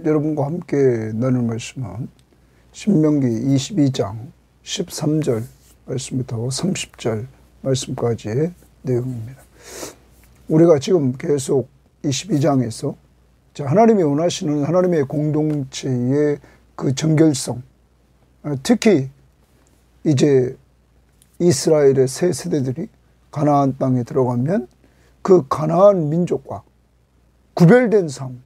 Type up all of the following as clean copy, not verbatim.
여러분과 함께 나눌 말씀은 신명기 22장 13절 말씀부터 30절 말씀까지의 내용입니다. 우리가 지금 계속 22장에서 하나님이 원하시는 하나님의 공동체의 그 정결성, 특히 이제 이스라엘의 새 세대들이 가나안 땅에 들어가면 그 가나안 민족과 구별된 삶,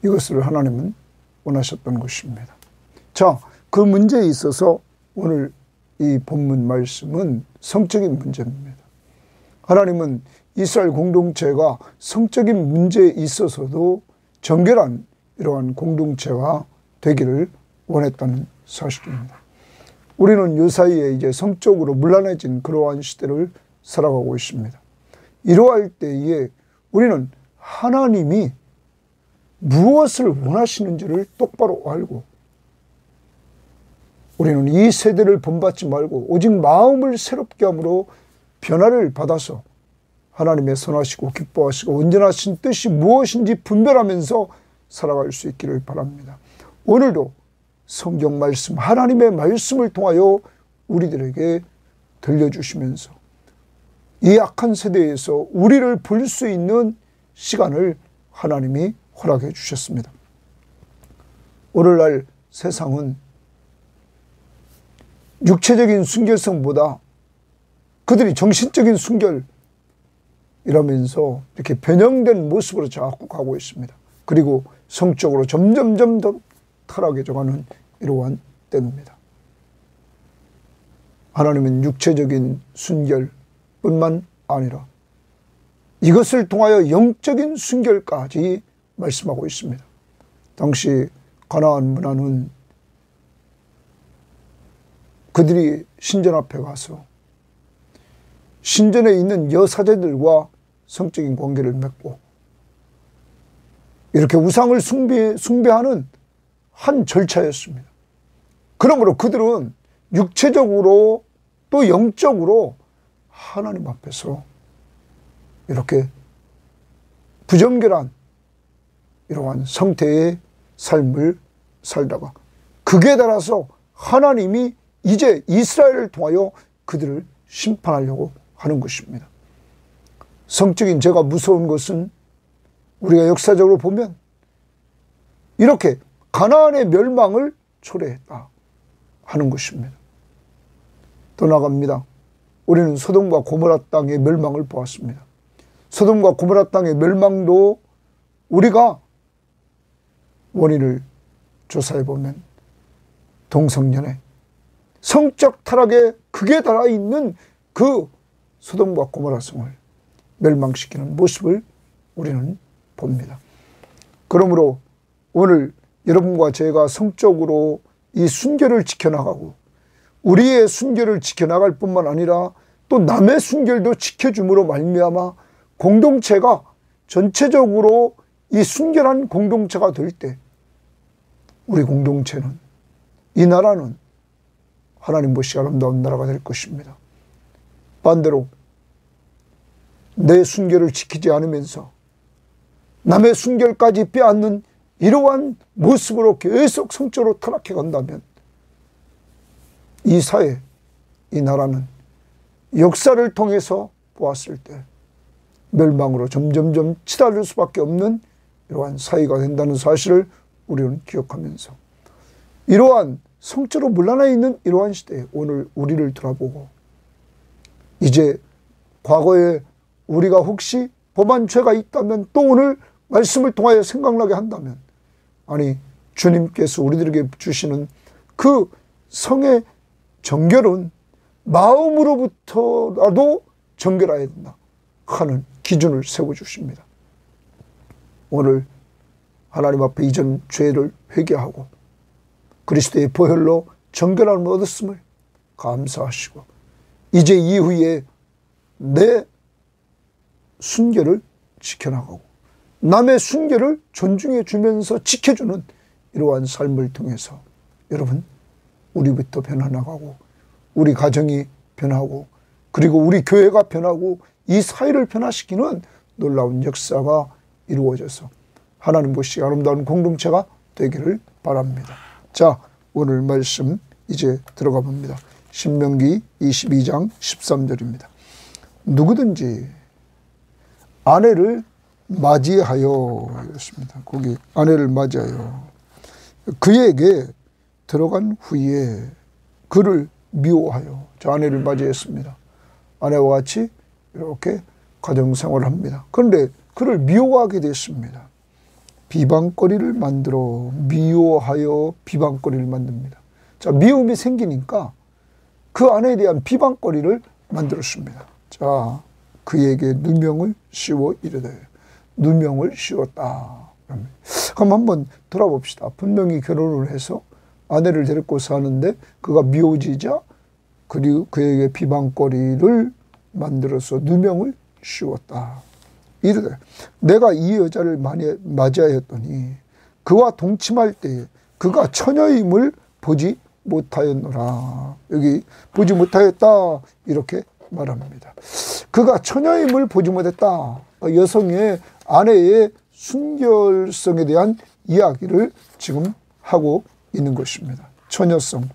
이것을 하나님은 원하셨던 것입니다. 자, 그 문제에 있어서 오늘 이 본문 말씀은 성적인 문제입니다. 하나님은 이스라엘 공동체가 성적인 문제에 있어서도 정결한 이러한 공동체가 되기를 원했다는 사실입니다. 우리는 요 사이에 이제 성적으로 문란해진 그러한 시대를 살아가고 있습니다. 이러할 때에 우리는 하나님이 무엇을 원하시는지를 똑바로 알고 우리는 이 세대를 본받지 말고 오직 마음을 새롭게 함으로 변화를 받아서 하나님의 선하시고 기뻐하시고 온전하신 뜻이 무엇인지 분별하면서 살아갈 수 있기를 바랍니다. 오늘도 성경 말씀, 하나님의 말씀을 통하여 우리들에게 들려주시면서 이 악한 세대에서 우리를 볼 수 있는 시간을 하나님이 허락해 주셨습니다. 오늘날 세상은 육체적인 순결성보다 그들이 정신적인 순결이라면서 이렇게 변형된 모습으로 자꾸 가고 있습니다. 그리고 성적으로 점점 더 타락해져가는 이러한 때입니다. 하나님은 육체적인 순결뿐만 아니라 이것을 통하여 영적인 순결까지 말씀하고 있습니다. 당시 가나안 문화는 그들이 신전 앞에 가서 신전에 있는 여사제들과 성적인 관계를 맺고 이렇게 우상을 숭배하는 한 절차였습니다. 그러므로 그들은 육체적으로 또 영적으로 하나님 앞에서 이렇게 부정결한 이러한 상태의 삶을 살다가 극에 따라서 하나님이 이제 이스라엘을 통하여 그들을 심판하려고 하는 것입니다. 성적인 죄가 무서운 것은 우리가 역사적으로 보면 이렇게 가나안의 멸망을 초래했다 하는 것입니다. 또 나갑니다. 우리는 소돔과 고모라 땅의 멸망을 보았습니다. 소돔과 고모라 땅의 멸망도 우리가 원인을 조사해 보면 동성연애, 성적 타락의 극에 달아 있는 그 소돔과 고모라 성을 멸망시키는 모습을 우리는 봅니다. 그러므로 오늘 여러분과 제가 성적으로 이 순결을 지켜나가고 우리의 순결을 지켜나갈 뿐만 아니라 또 남의 순결도 지켜줌으로 말미암아 공동체가 전체적으로 이 순결한 공동체가 될 때 우리 공동체는, 이 나라는 하나님 보시기 아름다운 나라가 될 것입니다. 반대로 내 순결을 지키지 않으면서 남의 순결까지 빼앗는 이러한 모습으로 계속 성적으로 타락해 간다면 이 사회, 이 나라는 역사를 통해서 보았을 때 멸망으로 점점점 치달을 수밖에 없는 이러한 사회가 된다는 사실을 우리는 기억하면서 이러한 성적으로 물러나 있는 이러한 시대에 오늘 우리를 돌아보고 이제 과거에 우리가 혹시 범한 죄가 있다면 또 오늘 말씀을 통하여 생각나게 한다면 아니 주님께서 우리들에게 주시는 그 성의 정결은 마음으로부터라도 정결해야 된다 하는 기준을 세워주십니다. 오늘 하나님 앞에 이전 죄를 회개하고 그리스도의 보혈로 정결함을 얻었음을 감사하시고 이제 이후에 내 순결을 지켜나가고 남의 순결을 존중해 주면서 지켜주는 이러한 삶을 통해서 여러분 우리부터 변화나가고 우리 가정이 변하고 그리고 우리 교회가 변하고 이 사회를 변화시키는 놀라운 역사가 이루어져서 하나님 보시기 아름다운 공동체가 되기를 바랍니다. 자, 오늘 말씀 이제 들어가 봅니다. 신명기 22장 13절입니다. 누구든지 아내를 맞이하여 이렇습니다. 거기 아내를 맞이하여 그에게 들어간 후에 그를 미워하여, 저 아내를 맞이했습니다. 아내와 같이 이렇게 가정생활을 합니다. 그런데 그를 미워하게 됐습니다. 비방거리를 만들어 미워하여 비방거리를 만듭니다. 자, 미움이 생기니까 그 아내에 대한 비방거리를 만들었습니다. 자, 그에게 누명을 씌워 이르되, 누명을 씌웠다. 그럼 한번 돌아봅시다. 분명히 결혼을 해서 아내를 데리고 사는데 그가 미워지자 그리고 그에게 비방거리를 만들어서 누명을 씌웠다. 이르되 내가 이 여자를 맞이하였더니 그와 동침할 때에 그가 처녀임을 보지 못하였노라. 여기 보지 못하였다 이렇게 말합니다. 그가 처녀임을 보지 못했다. 여성의 아내의 순결성에 대한 이야기를 지금 하고 있는 것입니다. 처녀성,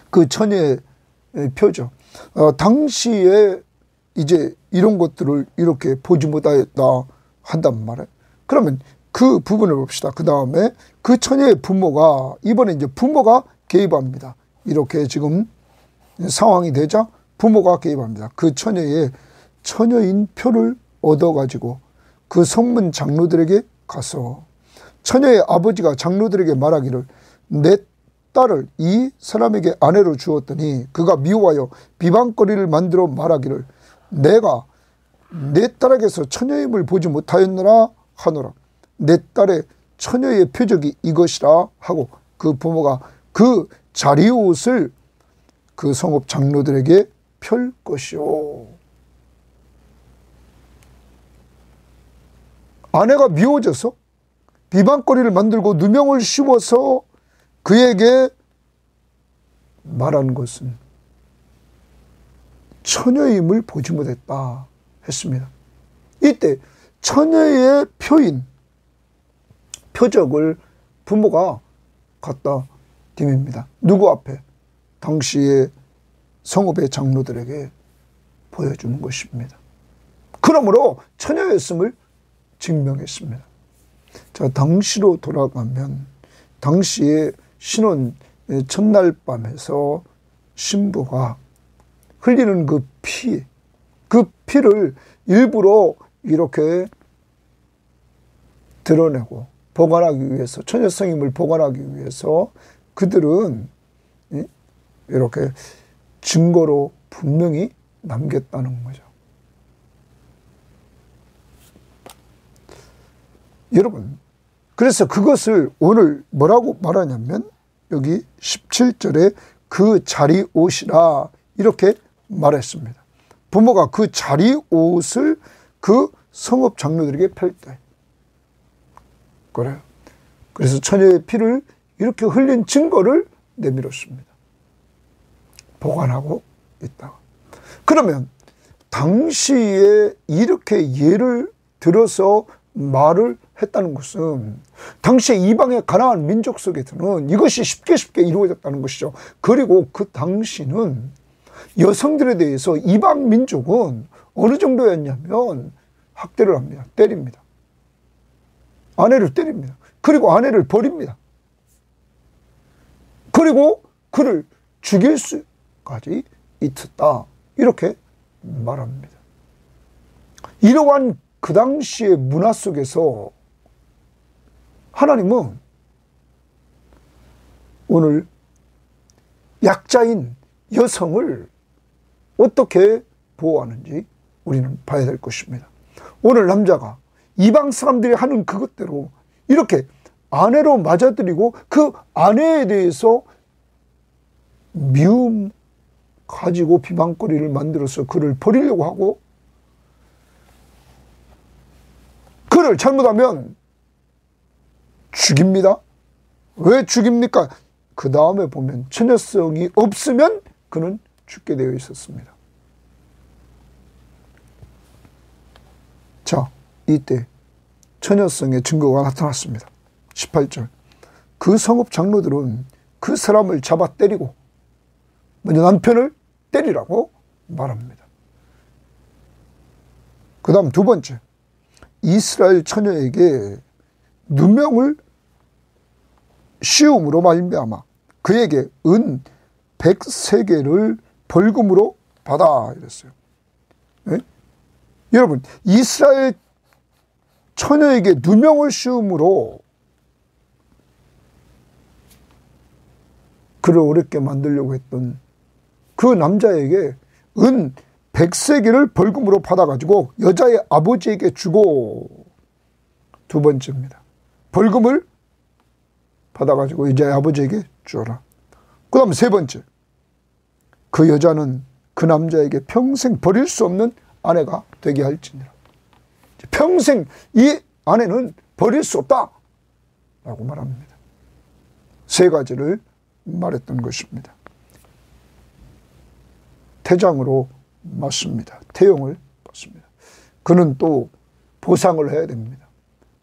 그 처녀의 표죠. 당시에 이제 이런 것들을 이렇게 보지 못하였다 한단 말이에요. 그러면 그 부분을 봅시다. 그 다음에 그 처녀의 부모가, 이번에 이제 부모가 개입합니다. 이렇게 지금 상황이 되자 부모가 개입합니다. 그 처녀의 처녀인 표를 얻어가지고 그 성문 장로들에게 가서 처녀의 아버지가 장로들에게 말하기를 내 딸을 이 사람에게 아내로 주었더니 그가 미워하여 비방거리를 만들어 말하기를 내가 내 딸에게서 처녀임을 보지 못하였느라 하노라. 내 딸의 처녀의 표적이 이것이라 하고 그 부모가 그 자리옷을 그 성읍 장로들에게 펼 것이요. 아내가 미워져서 비방거리를 만들고 누명을 씌워서 그에게 말한 것은 처녀임을 보지 못했다 했습니다. 이때 처녀의 표인, 표적을 부모가 갖다 댑니다. 누구 앞에? 당시의 성읍의 장로들에게 보여주는 것입니다. 그러므로 처녀였음을 증명했습니다. 자, 당시로 돌아가면 당시에 신혼 첫날 밤에서 신부가 흘리는 그 피를 일부러 이렇게 드러내고 보관하기 위해서, 처녀성임을 보관하기 위해서 그들은 이렇게 증거로 분명히 남겼다는 거죠. 여러분, 그래서 그것을 오늘 뭐라고 말하냐면 여기 17절에 그 자리 옷이라 이렇게 말했습니다. 부모가 그 자리 옷을 그 성읍 장로들에게 펼 때. 그래요. 그래서 처녀의 피를 이렇게 흘린 증거를 내밀었습니다. 보관하고 있다가. 그러면 당시에 이렇게 예를 들어서 말을 했다는 것은 당시에 이방의 가나안 민족 속에서는 이것이 쉽게 이루어졌다는 것이죠. 그리고 그 당시는 여성들에 대해서 이방 민족은 어느 정도였냐면 학대를 합니다. 때립니다. 아내를 때립니다. 그리고 아내를 버립니다. 그리고 그를 죽일 수까지 있었다. 이렇게 말합니다. 이러한 그 당시의 문화 속에서 하나님은 오늘 약자인 여성을 어떻게 보호하는지 우리는 봐야 될 것입니다. 오늘 남자가 이방 사람들이 하는 그것대로 이렇게 아내로 맞아들이고 그 아내에 대해서 미움 가지고 비방거리를 만들어서 그를 버리려고 하고, 그를 잘못하면 죽입니다. 왜 죽입니까? 그 다음에 보면 처녀성이 없으면 그는 죽게 되어 있었습니다. 자, 이때 처녀성의 증거가 나타났습니다. 18절. 그 성읍 장로들은 그 사람을 잡아 때리고 먼저 남편을 때리라고 말합니다. 그 다음 두 번째, 이스라엘 처녀에게 누명을 씌움으로 말미암아 그에게 은 100세겔을 벌금으로 받아 이랬어요. 네? 여러분, 이스라엘 처녀에게 누명을 씌움으로 그를 어렵게 만들려고 했던 그 남자에게 은 100세겔을 벌금으로 받아가지고 여자의 아버지에게 주고, 두 번째입니다. 벌금을 받아가지고 여자의 아버지에게 주어라. 그 다음 세 번째, 그 여자는 그 남자에게 평생 버릴 수 없는 아내가 되게 할지니라. 평생 이 아내는 버릴 수 없다 라고 말합니다. 세 가지를 말했던 것입니다. 태장으로 맞습니다. 태용을 받습니다. 그는 또 보상을 해야 됩니다.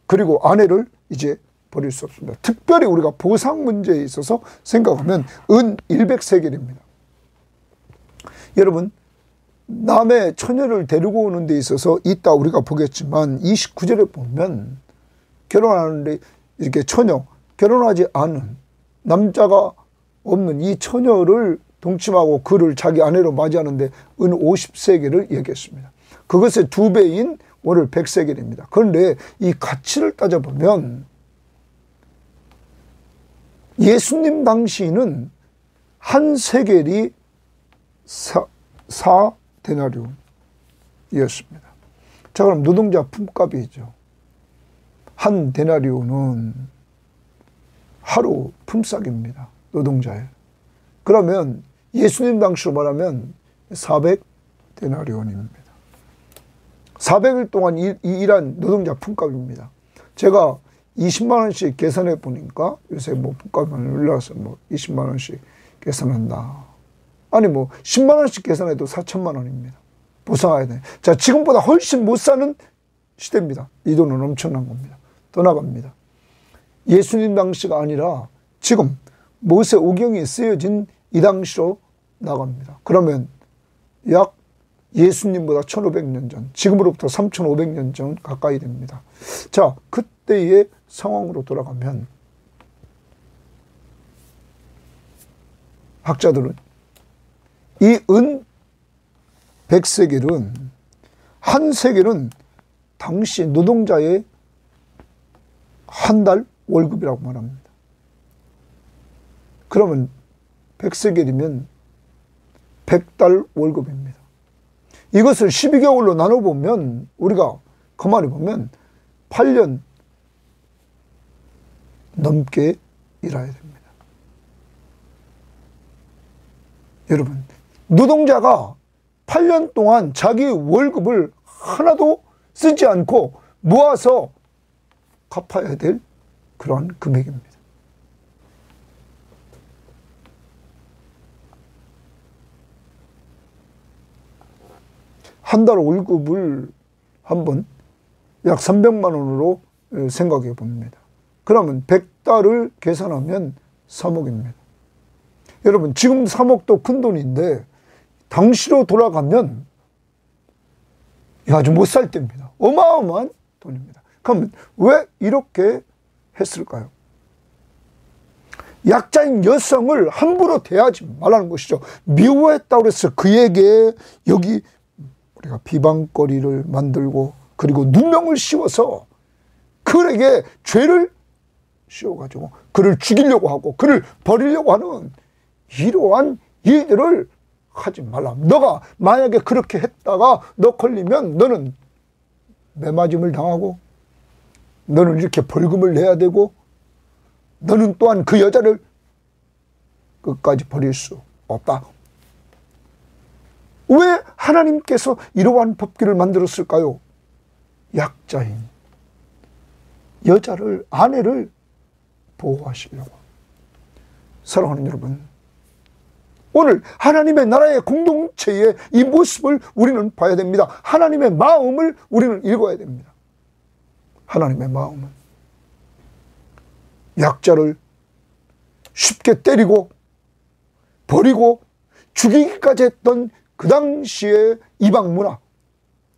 그리고 아내를 이제 버릴 수 없습니다. 특별히 우리가 보상 문제에 있어서 생각하면 은 100세겔입니다. 여러분, 남의 처녀를 데리고 오는 데 있어서 이따 우리가 보겠지만 29절에 보면 결혼하는데 이렇게 처녀, 결혼하지 않은 남자가 없는 이 처녀를 동침하고 그를 자기 아내로 맞이하는데 은 50세겔을 얘기했습니다. 그것의 2배인 오늘 100세겔입니다. 그런데 이 가치를 따져보면 예수님 당시에는 한 세겔이 4데나리온이었습니다. 자, 그럼 노동자 품값이죠. 한 데나리온은 하루 품삯입니다. 노동자의. 그러면 예수님 당시로 말하면 400데나리온입니다. 400일 동안 일한 노동자 품값입니다. 제가 20만 원씩 계산해 보니까 요새 뭐 품값이 올라서 뭐 20만 원씩 계산한다. 아니 뭐 10만 원씩 계산해도 4천만 원입니다. 보상해야 돼. 자, 지금보다 훨씬 못 사는 시대입니다. 이 돈은 엄청난 겁니다. 더 나갑니다. 예수님 당시가 아니라 지금 모세 오경이 쓰여진 이 당시로 나갑니다. 그러면 약 예수님보다 1500년 전, 지금으로부터 3500년 전 가까이 됩니다. 자, 그때의 상황으로 돌아가면 학자들은 이 은 100세겔은 한 세겔은 당시 노동자의 한 달 월급이라고 말합니다. 그러면 100세겔이면 100달 월급입니다. 이것을 12개월로 나눠보면 우리가 가만히 보면 8년 넘게 일해야 됩니다. 여러분, 노동자가 8년 동안 자기 월급을 하나도 쓰지 않고 모아서 갚아야 될 그러한 금액입니다. 한 달 월급을 한번 약 300만 원으로 생각해 봅니다. 그러면 100달을 계산하면 3억입니다. 여러분, 지금 3억도 큰 돈인데 당시로 돌아가면 아주 못 살 때입니다. 어마어마한 돈입니다. 그러면 왜 이렇게 했을까요? 약자인 여성을 함부로 대하지 말라는 것이죠. 미워했다고 해서 그에게 여기 우리가 비방거리를 만들고 그리고 누명을 씌워서 그에게 죄를 씌워가지고 그를 죽이려고 하고 그를 버리려고 하는 이러한 일들을 하지 말라. 너가 만약에 그렇게 했다가 너 걸리면 너는 매맞음을 당하고 너는 이렇게 벌금을 내야 되고 너는 또한 그 여자를 끝까지 버릴 수 없다. 왜 하나님께서 이러한 법규를 만들었을까요? 약자인 여자를, 아내를 보호하시려고. 사랑하는 여러분, 오늘 하나님의 나라의 공동체의 이 모습을 우리는 봐야 됩니다. 하나님의 마음을 우리는 읽어야 됩니다. 하나님의 마음은 약자를 쉽게 때리고 버리고 죽이기까지 했던 그 당시의 이방 문화,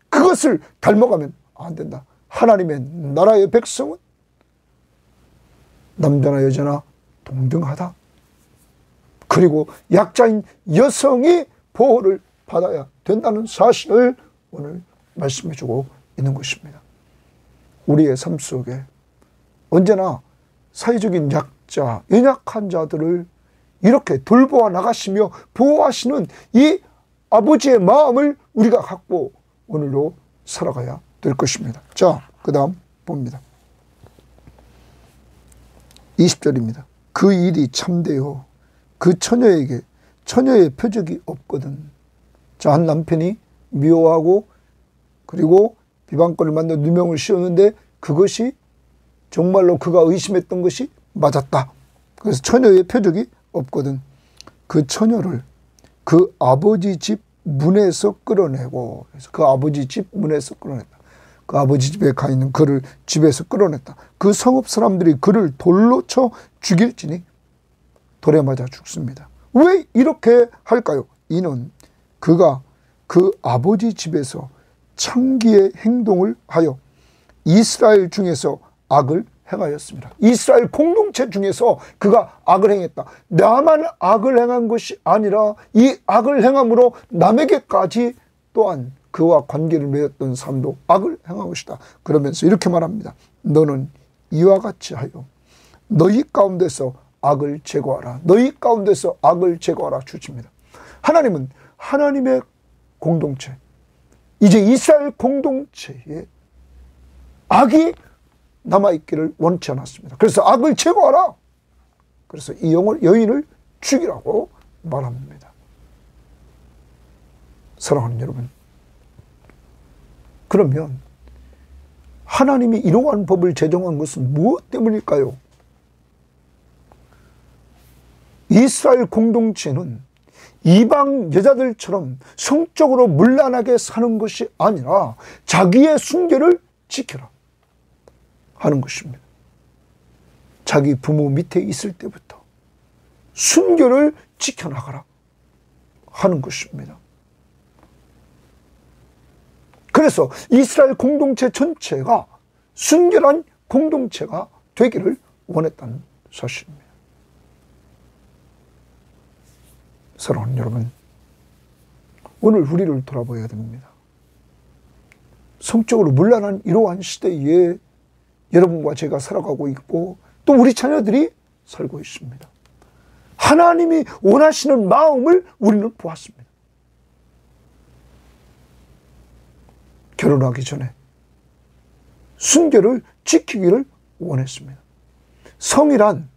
그것을 닮아가면 안 된다. 하나님의 나라의 백성은 남자나 여자나 동등하다. 그리고 약자인 여성이 보호를 받아야 된다는 사실을 오늘 말씀해주고 있는 것입니다. 우리의 삶 속에 언제나 사회적인 약자, 연약한 자들을 이렇게 돌보아 나가시며 보호하시는 이 아버지의 마음을 우리가 갖고 오늘도 살아가야 될 것입니다. 자, 그 다음 봅니다. 20절입니다. 그 일이 참되어 그 처녀에게 처녀의 표적이 없거든. 자, 한 남편이 미워하고 그리고 비방권을 만든 누명을 씌웠는데 그것이 정말로 그가 의심했던 것이 맞았다. 그래서 처녀의 표적이 없거든. 그 처녀를 그 아버지 집 문에서 끌어내고, 그래서 그 아버지 집 문에서 끌어냈다. 그 아버지 집에 가 있는 그를 집에서 끌어냈다. 그 성읍 사람들이 그를 돌로 쳐 죽일지니 돌에 맞아 죽습니다. 왜 이렇게 할까요? 이는 그가 그 아버지 집에서 창기의 행동을 하여 이스라엘 중에서 악을 행하였습니다. 이스라엘 공동체 중에서 그가 악을 행했다. 나만 악을 행한 것이 아니라 이 악을 행함으로 남에게까지 또한 그와 관계를 맺었던 사람도 악을 행한 것이다. 그러면서 이렇게 말합니다. 너는 이와 같이 하여 너희 가운데서 악을 제거하라. 너희 가운데서 악을 제거하라 주십니다. 하나님은 하나님의 공동체, 이제 이스라엘 공동체에 악이 남아있기를 원치 않았습니다. 그래서 악을 제거하라. 그래서 이 여인을 죽이라고 말합니다. 사랑하는 여러분, 그러면 하나님이 이러한 법을 제정한 것은 무엇 때문일까요? 이스라엘 공동체는 이방 여자들처럼 성적으로 문란하게 사는 것이 아니라 자기의 순결을 지켜라 하는 것입니다. 자기 부모 밑에 있을 때부터 순결을 지켜나가라 하는 것입니다. 그래서 이스라엘 공동체 전체가 순결한 공동체가 되기를 원했다는 사실입니다. 사랑하는 여러분, 오늘 우리를 돌아봐야 됩니다. 성적으로 문란한 이러한 시대에 여러분과 제가 살아가고 있고 또 우리 자녀들이 살고 있습니다. 하나님이 원하시는 마음을 우리는 보았습니다. 결혼하기 전에 순결을 지키기를 원했습니다. 성이란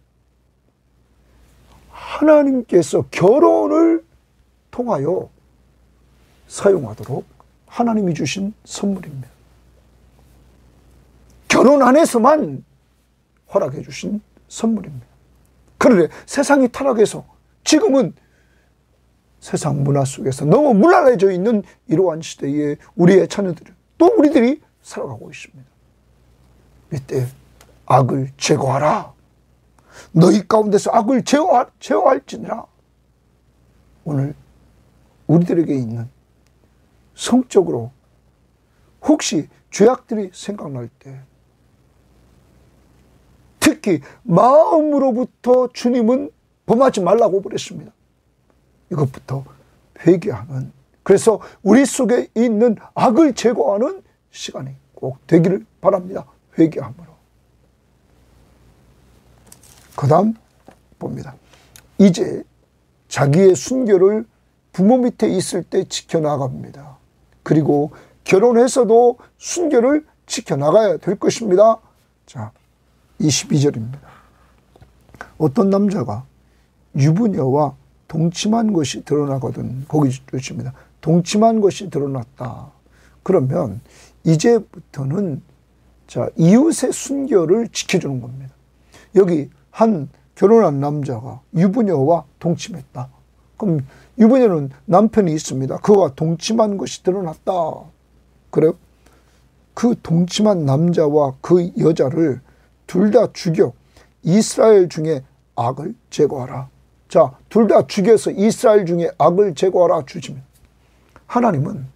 하나님께서 결혼을 통하여 사용하도록 하나님이 주신 선물입니다. 결혼 안에서만 허락해 주신 선물입니다. 그런데 세상이 타락해서 지금은 세상 문화 속에서 너무 문란해져 있는 이러한 시대에 우리의 자녀들, 또 우리들이 살아가고 있습니다. 이때 악을 제거하라. 너희 가운데서 악을 제어할지니라. 오늘 우리들에게 있는 성적으로 혹시 죄악들이 생각날 때 특히 마음으로부터 주님은 범하지 말라고 그랬습니다. 이것부터 회개하는, 그래서 우리 속에 있는 악을 제거하는 시간이 꼭 되기를 바랍니다. 회개함으로. 그 다음 봅니다. 이제 자기의 순결을 부모 밑에 있을 때 지켜나갑니다. 그리고 결혼해서도 순결을 지켜나가야 될 것입니다. 자, 22절입니다. 어떤 남자가 유부녀와 동침한 것이 드러나거든. 거기 주십니다. 동침한 것이 드러났다. 그러면 이제부터는 자, 이웃의 순결을 지켜주는 겁니다. 여기 한 결혼한 남자가 유부녀와 동침했다. 그럼 유부녀는 남편이 있습니다. 그와 동침한 것이 드러났다. 그래요? 그 동침한 남자와 그 여자를 둘 다 죽여 이스라엘 중에 악을 제거하라. 자, 둘 다 죽여서 이스라엘 중에 악을 제거하라 주시면, 하나님은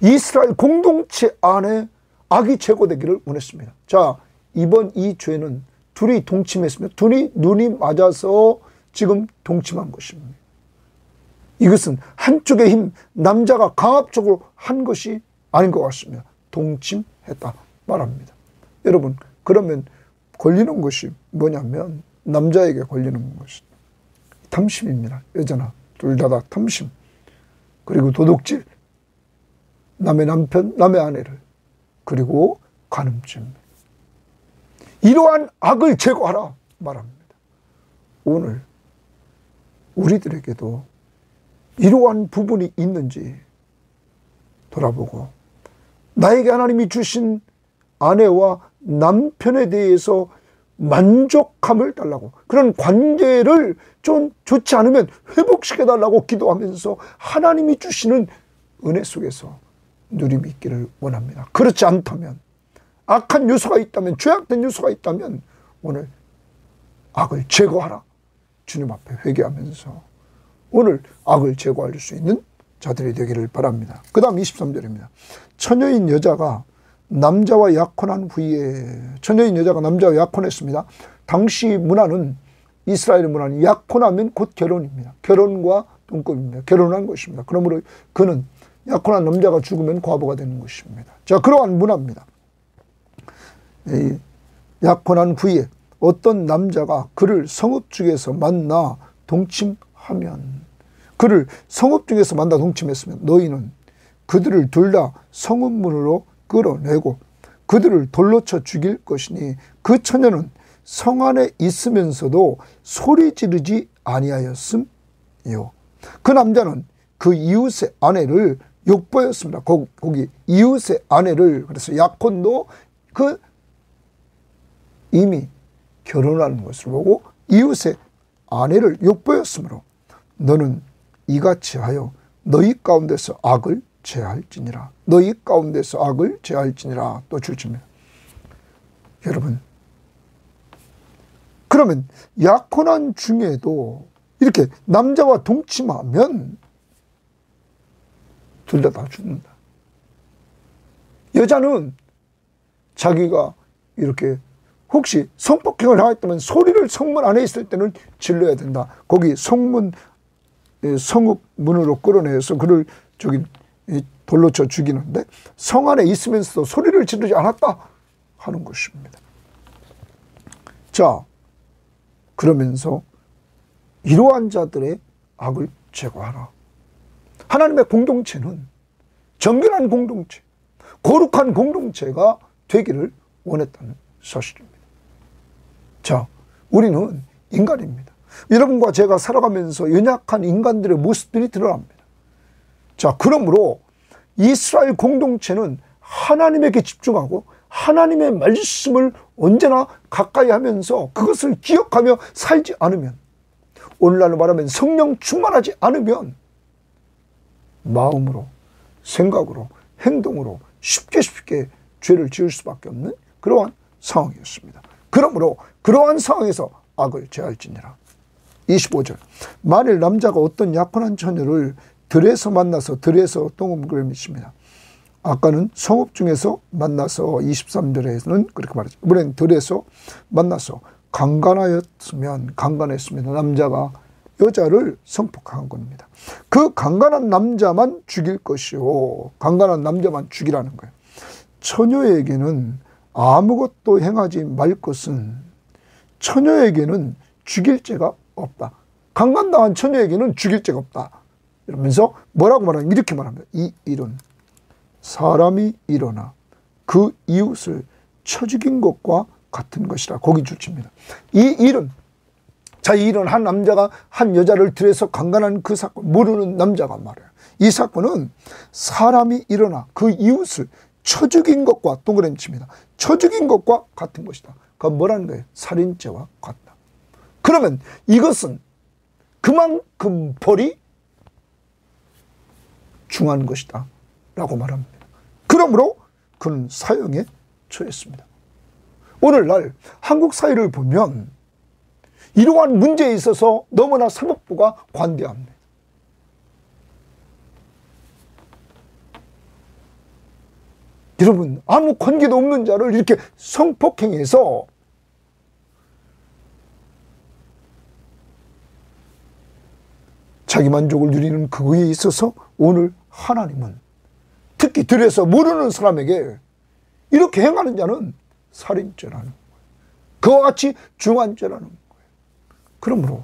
이스라엘 공동체 안에 악이 제거되기를 원했습니다. 자, 이번 이 죄는 둘이 동침했으며 둘이 눈이 맞아서 지금 동침한 것입니다. 이것은 한쪽의 힘, 남자가 강압적으로 한 것이 아닌 것 같습니다. 동침했다 말합니다. 여러분, 그러면 걸리는 것이 뭐냐면 남자에게 걸리는 것이 탐심입니다. 여자나 둘 다 탐심, 그리고 도둑질, 남의 남편, 남의 아내를, 그리고 간음죄. 이러한 악을 제거하라 말합니다. 오늘 우리들에게도 이러한 부분이 있는지 돌아보고, 나에게 하나님이 주신 아내와 남편에 대해서 만족함을 달라고, 그런 관계를 좀 좋지 않으면 회복시켜달라고 기도하면서 하나님이 주시는 은혜 속에서 누림이 있기를 원합니다. 그렇지 않다면, 악한 요소가 있다면, 죄악된 요소가 있다면 오늘 악을 제거하라 주님 앞에 회개하면서 오늘 악을 제거할 수 있는 자들이 되기를 바랍니다. 그 다음 23절입니다. 처녀인 여자가 남자와 약혼한 후에, 처녀인 여자가 남자와 약혼했습니다. 당시 문화는, 이스라엘 문화는 약혼하면 곧 결혼입니다. 결혼과 동급입니다. 결혼한 것입니다. 그러므로 그는 약혼한 남자가 죽으면 과부가 되는 것입니다. 자, 그러한 문화입니다. 약혼한 후에 어떤 남자가 그를 성읍 중에서 만나 동침하면, 그를 성읍 중에서 만나 동침했으면 너희는 그들을 둘 다 성읍문으로 끌어내고 그들을 돌로 쳐 죽일 것이니, 그 처녀는 성 안에 있으면서도 소리 지르지 아니하였음요. 그 남자는 그 이웃의 아내를 욕보였습니다. 거기 이웃의 아내를, 그래서 약혼도 그 이미 결혼하는 것을 보고 이웃의 아내를 욕보였으므로 너는 이같이 하여 너희 가운데서 악을 제할지니라. 너희 가운데서 악을 제할지니라 또 줄집니다. 여러분, 그러면 약혼한 중에도 이렇게 남자와 동침하면 둘 다 죽는다. 여자는 자기가 이렇게 혹시 성폭행을 당했다면 소리를 성문 안에 있을 때는 질러야 된다. 거기 성문, 성읍 문으로 끌어내서 그를 돌로 쳐 죽이는데 성 안에 있으면서도 소리를 지르지 않았다 하는 것입니다. 자, 그러면서 이러한 자들의 악을 제거하라. 하나님의 공동체는 정결한 공동체, 거룩한 공동체가 되기를 원했다는 사실입니다. 자, 우리는 인간입니다. 여러분과 제가 살아가면서 연약한 인간들의 모습들이 드러납니다. 자, 그러므로 이스라엘 공동체는 하나님에게 집중하고 하나님의 말씀을 언제나 가까이 하면서 그것을 기억하며 살지 않으면, 오늘날로 말하면 성령 충만하지 않으면 마음으로, 생각으로, 행동으로 쉽게 죄를 지을 수밖에 없는 그러한 상황이었습니다. 그러므로 그러한 상황에서 악을 제할지니라. 25절. 만일 남자가 어떤 약혼한 처녀를 들에서 만나서, 들에서 동음그림이십니다. 아까는 성읍 중에서 만나서 23절에서는 그렇게 말하죠. 이번엔 들에서 만나서 강간했으면 남자가 여자를 성폭행한 겁니다. 그 강간한 남자만 죽일 것이요, 강간한 남자만 죽이라는 거예요. 처녀에게는 아무것도 행하지 말 것은, 처녀에게는 죽일 죄가 없다. 강간당한 처녀에게는 죽일 죄가 없다. 이러면서 뭐라고 말하면 이렇게 말합니다. 이 일은 사람이 일어나 그 이웃을 쳐 죽인 것과 같은 것이라. 거기 줄칩니다. 이 일은, 자, 이 일은 한 남자가 한 여자를 들여서 강간한 그 사건, 모르는 남자가 말해요. 이 사건은 사람이 일어나 그 이웃을 쳐 죽인 것과 동그라미 칩니다. 쳐 죽인 것과 같은 것이다. 그건 뭐라는 거예요? 살인죄와 같다. 그러면 이것은 그만큼 벌이 중한 것이다 라고 말합니다. 그러므로 그는 사형에 처했습니다. 오늘날 한국 사회를 보면 이러한 문제에 있어서 너무나 사법부가 관대합니다. 여러분, 아무 관계도 없는 자를 이렇게 성폭행해서 자기 만족을 누리는 그거에 있어서 오늘 하나님은 특히 들에서 모르는 사람에게 이렇게 행하는 자는 살인죄라는 거예요. 그와 같이 중한 죄라는 거예요. 그러므로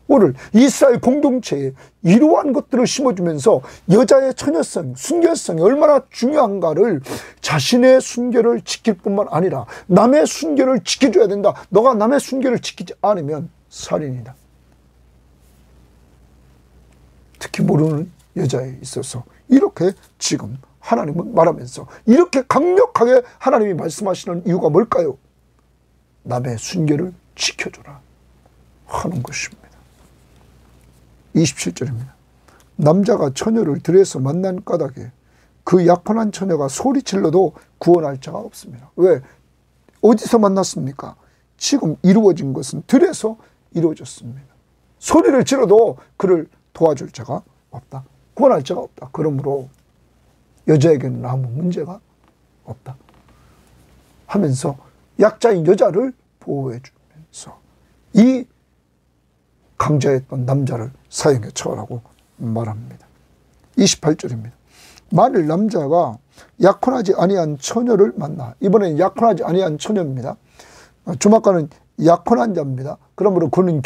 오늘 이스라엘 공동체에 이러한 것들을 심어주면서 여자의 처녀성, 순결성이 얼마나 중요한가를 자신의 순결을 지킬 뿐만 아니라 남의 순결을 지켜줘야 된다. 너가 남의 순결을 지키지 않으면 살인이다. 특히 모르는 여자에 있어서 이렇게 지금 하나님은 말하면서 이렇게 강력하게 하나님이 말씀하시는 이유가 뭘까요? 남의 순결을 지켜줘라 하는 것입니다. 27절입니다. 남자가 처녀를 들에서 만난 까닭에 그 약혼한 처녀가 소리질러도 구원할 자가 없습니다. 왜? 어디서 만났습니까? 지금 이루어진 것은 들에서 이루어졌습니다. 소리를 질러도 그를 도와줄 자가 없다. 구원할 자가 없다. 그러므로 여자에게는 아무 문제가 없다 하면서 약자인 여자를 보호해 주면서 이 강자였던 남자를 사형에 처하라고 말합니다. 28절입니다. 만일 남자가 약혼하지 아니한 처녀를 만나, 이번엔 약혼하지 아니한 처녀입니다. 주막가는 약혼한 자입니다. 그러므로 그는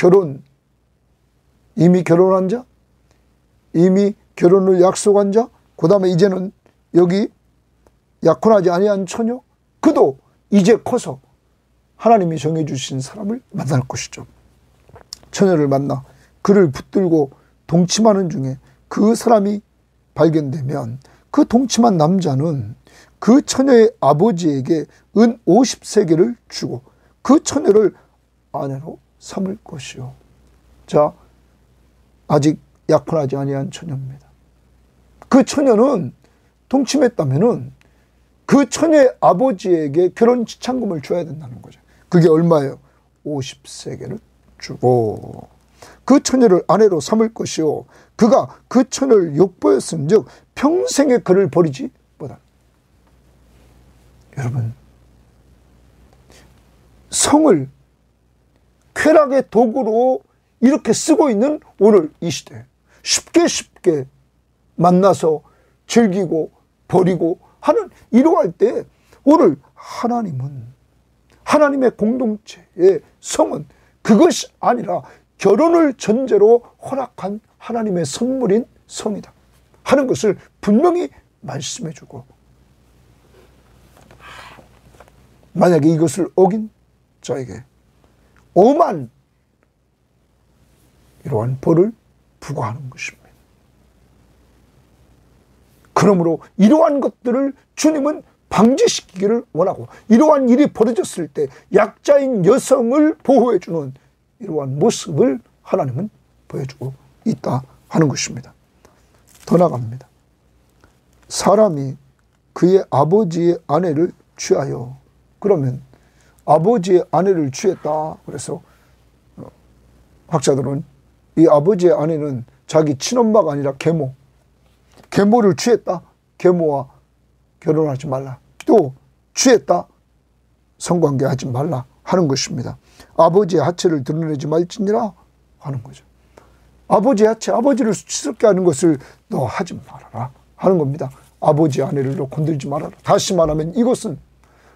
이미 결혼한 자, 이미 결혼을 약속한 자, 그 다음에 이제는 여기 약혼하지 아니한 처녀, 그도 이제 커서 하나님이 정해주신 사람을 만날 것이죠. 처녀를 만나 그를 붙들고 동침하는 중에 그 사람이 발견되면 그 동침한 남자는 그 처녀의 아버지에게 은 50세겔을 주고 그 처녀를 아내로 삼을 것이요. 자, 아직 약혼하지 아니한 처녀입니다. 그 처녀는 동침했다면은 그 처녀의 아버지에게 결혼 지참금을 줘야 된다는 거죠. 그게 얼마예요? 50세겔을 주고 그 처녀를 아내로 삼을 것이요. 그가 그 처녀를 욕보였은 즉 평생에 그를 버리지 못한. 여러분, 성을 쾌락의 도구로 이렇게 쓰고 있는 오늘 이 시대, 쉽게 만나서 즐기고 버리고 하는 이러할 때 오늘 하나님은 하나님의 공동체의 성은 그것이 아니라 결혼을 전제로 허락한 하나님의 선물인 성이다 하는 것을 분명히 말씀해 주고, 만약에 이것을 어긴 자에게 엄한 이러한 벌을 부과하는 것입니다. 그러므로 이러한 것들을 주님은 방지시키기를 원하고, 이러한 일이 벌어졌을 때 약자인 여성을 보호해주는 이러한 모습을 하나님은 보여주고 있다 하는 것입니다. 더 나갑니다. 사람이 그의 아버지의 아내를 취하여, 그러면 아버지의 아내를 취했다. 그래서 학자들은 이 아버지의 아내는 자기 친엄마가 아니라 계모를 취했다. 계모와 결혼하지 말라. 또 취했다. 성관계하지 말라 하는 것입니다. 아버지의 하체를 드러내지 말지니라 하는 거죠. 아버지의 하체, 아버지를 수치스럽게 하는 것을 너 하지 말아라 하는 겁니다. 아버지의 아내를 너 건들지 말아라. 다시 말하면 이것은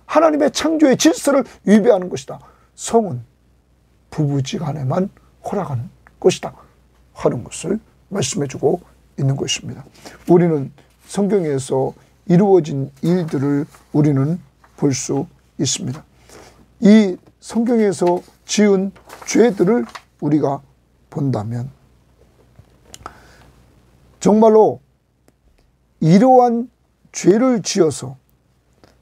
하나님의 창조의 질서를 위배하는 것이다. 성은 부부지간에만 허락하는 것이다 하는 것을 말씀해주고 있는 것입니다. 우리는 성경에서 이루어진 일들을 우리는 볼 수 있습니다. 이 성경에서 지은 죄들을 우리가 본다면 정말로 이러한 죄를 지어서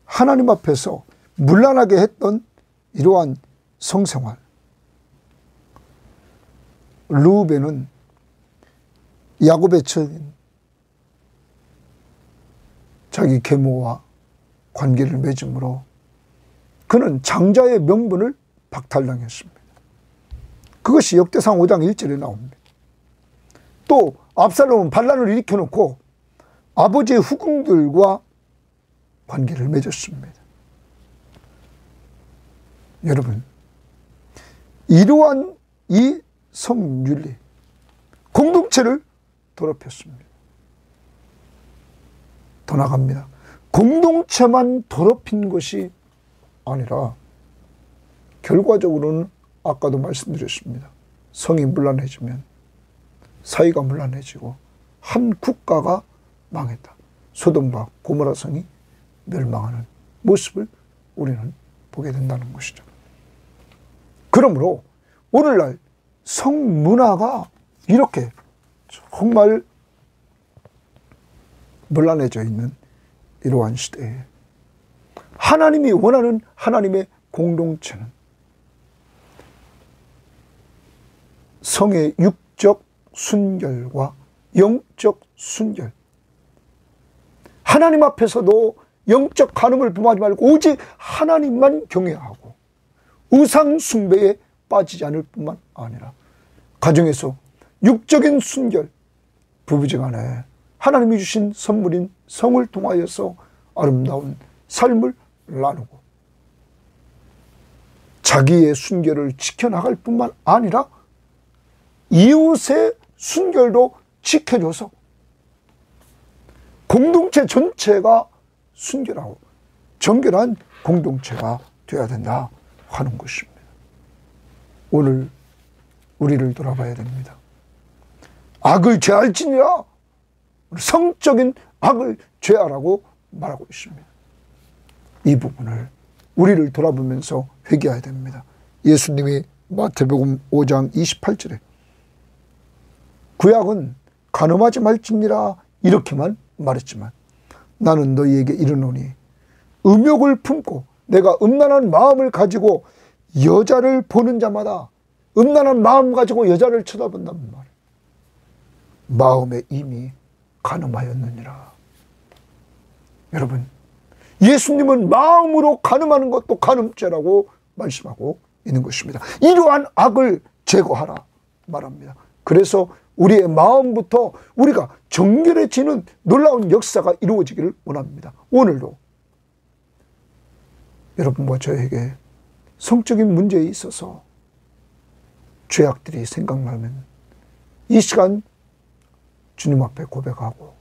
하나님 앞에서 문란하게 했던 이러한 성생활, 르우벤은 야곱의 처인 자기 계모와 관계를 맺음으로 그는 장자의 명분을 박탈당했습니다. 그것이 역대상 5장 1절에 나옵니다. 또 압살롬은 반란을 일으켜놓고 아버지의 후궁들과 관계를 맺었습니다. 여러분, 이러한 이 성윤리, 공동체를 더럽혔습니다. 더 나갑니다. 공동체만 더럽힌 것이 아니라 결과적으로는 아까도 말씀드렸습니다. 성이 문란해지면 사회가 문란해지고 한 국가가 망했다. 소돔과 고모라 성이 멸망하는 모습을 우리는 보게 된다는 것이죠. 그러므로 오늘날 성문화가 이렇게 정말 문란해져 있는 이러한 시대에 하나님이 원하는 하나님의 공동체는 성의 육적 순결과 영적 순결, 하나님 앞에서도 영적 간음을 범하지 말고 오직 하나님만 경외하고 우상 숭배에 빠지지 않을 뿐만 아니라 가정에서 육적인 순결, 부부지간에 하나님이 주신 선물인 성을 통하여서 아름다운 삶을 나누고 자기의 순결을 지켜나갈 뿐만 아니라 이웃의 순결도 지켜줘서 공동체 전체가 순결하고 정결한 공동체가 되어야 된다 하는 것입니다. 오늘 우리를 돌아봐야 됩니다. 악을 제할지니라, 성적인 악을 죄하라고 말하고 있습니다. 이 부분을 우리를 돌아보면서 회개해야 됩니다. 예수님이 마태복음 5장 28절에 구약은 간음하지 말지니라 이렇게만 말했지만 나는 너희에게 이르노니 음욕을 품고 내가 음란한 마음을 가지고 여자를 보는 자마다 음란한 마음 가지고 여자를 쳐다본단 말이에요. 마음에 이미 간음하였느니라. 여러분, 예수님은 마음으로 간음하는 것도 간음죄라고 말씀하고 있는 것입니다. 이러한 악을 제거하라 말합니다. 그래서 우리의 마음부터 우리가 정결해지는 놀라운 역사가 이루어지기를 원합니다. 오늘도 여러분과 저에게 성적인 문제에 있어서 죄악들이 생각나면 이 시간 주님 앞에 고백하고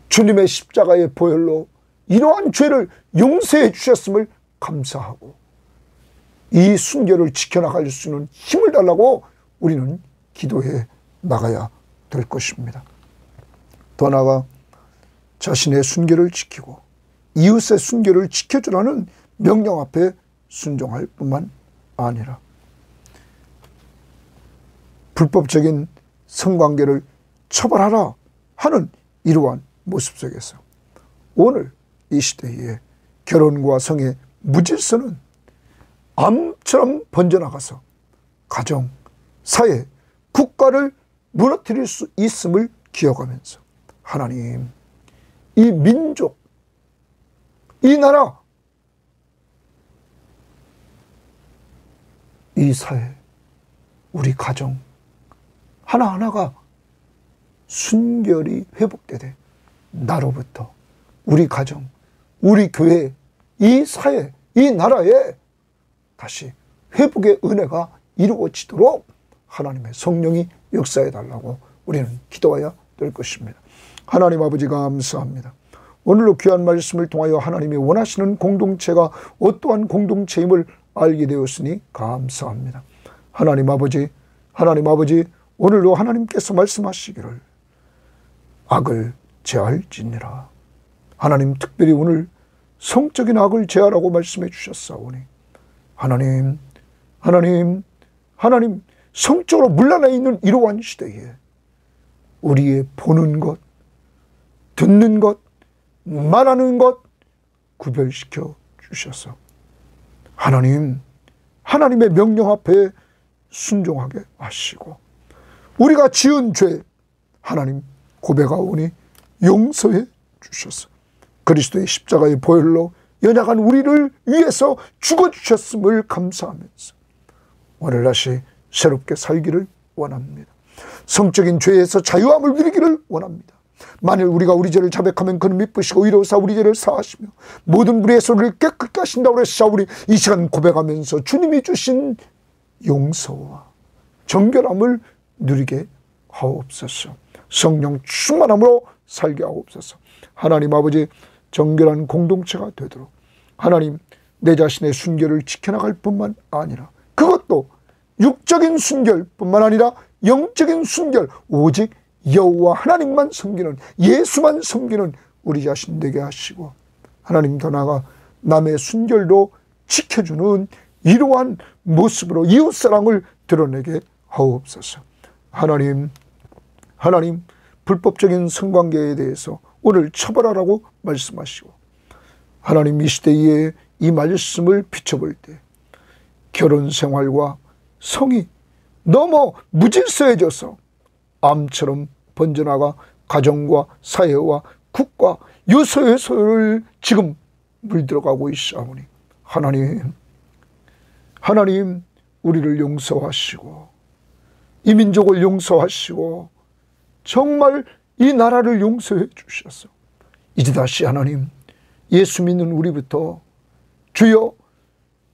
주님의 십자가의 보혈로 이러한 죄를 용서해 주셨음을 감사하고 이 순결을 지켜나갈 수 있는 힘을 달라고 우리는 기도해 나가야 될 것입니다. 더 나아가 자신의 순결을 지키고 이웃의 순결을 지켜주라는 명령 앞에 순종할 뿐만 아니라 불법적인 성관계를 처벌하라 하는 이러한 모습 속에서 오늘 이 시대에 결혼과 성의 무질서는 암처럼 번져나가서 가정, 사회, 국가를 무너뜨릴 수 있음을 기억하면서 하나님, 이 민족, 이 나라, 이 사회, 우리 가정 하나하나가 순결이 회복되되 나로부터 우리 가정, 우리 교회, 이 사회, 이 나라에 다시 회복의 은혜가 이루어지도록 하나님의 성령이 역사해 달라고 우리는 기도해야 될 것입니다. 하나님 아버지 감사합니다. 오늘로 귀한 말씀을 통하여 하나님이 원하시는 공동체가 어떠한 공동체임을 알게 되었으니 감사합니다. 하나님 아버지, 오늘로 하나님께서 말씀하시기를 악을 제할지니라. 하나님, 특별히 오늘 성적인 악을 제하라고 말씀해 주셨사오니 하나님, 성적으로 물러나 있는 이러한 시대에 우리의 보는 것, 듣는 것, 말하는 것 구별시켜 주셔서 하나님의 명령 앞에 순종하게 하시고 우리가 지은 죄 하나님 고백하오니 용서해 주셔서 그리스도의 십자가의 보혈로 연약한 우리를 위해서 죽어주셨음을 감사하면서 오늘 다시 새롭게 살기를 원합니다. 성적인 죄에서 자유함을 누리기를 원합니다. 만일 우리가 우리 죄를 자백하면 그는 미쁘시고 의로우사 우리 죄를 사하시며 모든 무리의 소리를 깨끗게 하신다고 그래서 우리 이 시간 고백하면서 주님이 주신 용서와 정결함을 누리게 하옵소서. 성령 충만함으로 살게 하옵소서. 하나님 아버지, 정결한 공동체가 되도록 하나님, 내 자신의 순결을 지켜나갈 뿐만 아니라 그것도 육적인 순결뿐만 아니라 영적인 순결, 오직 여호와 하나님만 섬기는, 예수만 섬기는 우리 자신 되게 하시고 하나님, 더 나아가 남의 순결도 지켜주는 이러한 모습으로 이웃사랑을 드러내게 하옵소서. 하나님, 불법적인 성관계에 대해서 오늘 처벌하라고 말씀하시고 하나님, 이 시대에 이 말씀을 비춰볼 때 결혼 생활과 성이 너무 무질서해져서 암처럼 번져나가 가정과 사회와 국가 요소요소를 지금 물들어가고 있사오니 하나님 우리를 용서하시고 이 민족을 용서하시고 정말 이 나라를 용서해 주셔서 이제 다시 하나님, 예수 믿는 우리부터 주여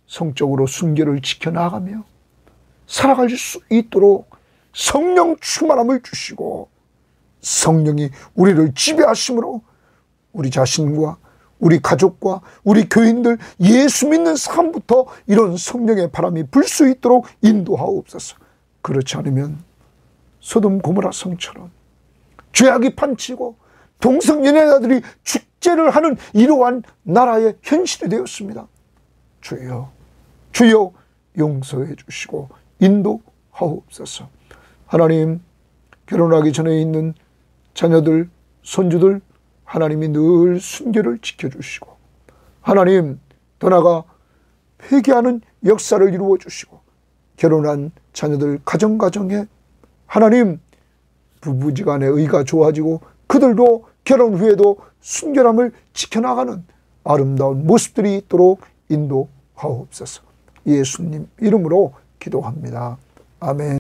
성적으로 순결을 지켜나가며 살아갈 수 있도록 성령 충만함을 주시고 성령이 우리를 지배하심으로 우리 자신과 우리 가족과 우리 교인들, 예수 믿는 사람부터 이런 성령의 바람이 불 수 있도록 인도하옵소서. 그렇지 않으면 소돔 고모라 성처럼 죄악이 판치고 동성연애자들이 축제를 하는 이러한 나라의 현실이 되었습니다. 주여 용서해 주시고 인도하옵소서. 하나님, 결혼하기 전에 있는 자녀들, 손주들 하나님이 늘 순결을 지켜주시고 하나님, 더 나아가 회개하는 역사를 이루어 주시고 결혼한 자녀들 가정에 하나님, 부부지간의 의가 좋아지고 그들도 결혼 후에도 순결함을 지켜나가는 아름다운 모습들이 있도록 인도하옵소서. 예수님 이름으로 기도합니다. 아멘.